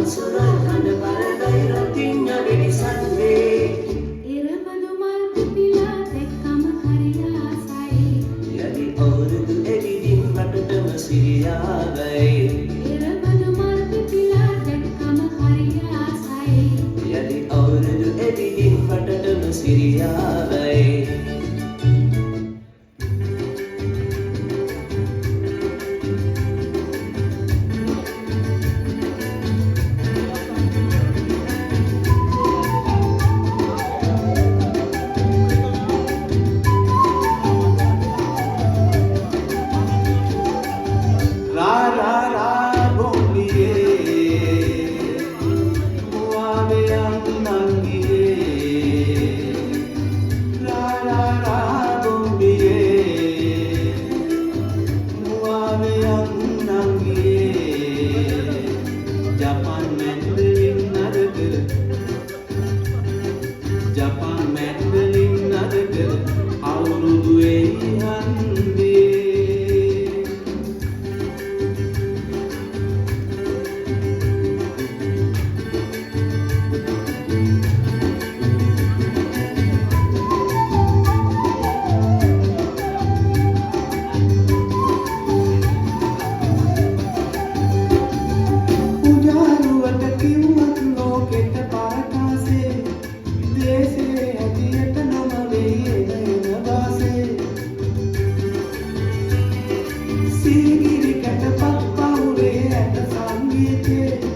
surat handa paradai rotinya bedi sande. එරබදු මල් පිපිලා දැක්කම හරි ආසයි. Yadi අවුරුදු එදිදින් රටටම සිරියාවයි. එරබදු මල් පිපිලා දැක්කම හරි ආසයි. Yadi අවුරුදු එදිදින් රටටම සිරියාවයි. Japan Mandolin nadaga අවුරුදු එයියන්දේ. උජාරුවට කිව්වත් ලෝකෙට පරකාසේ දේශේ හැටියට නොම වෙයි එන වාසේ. සීගිරි කැටපත් පවුරේ ඇට සංගීතේ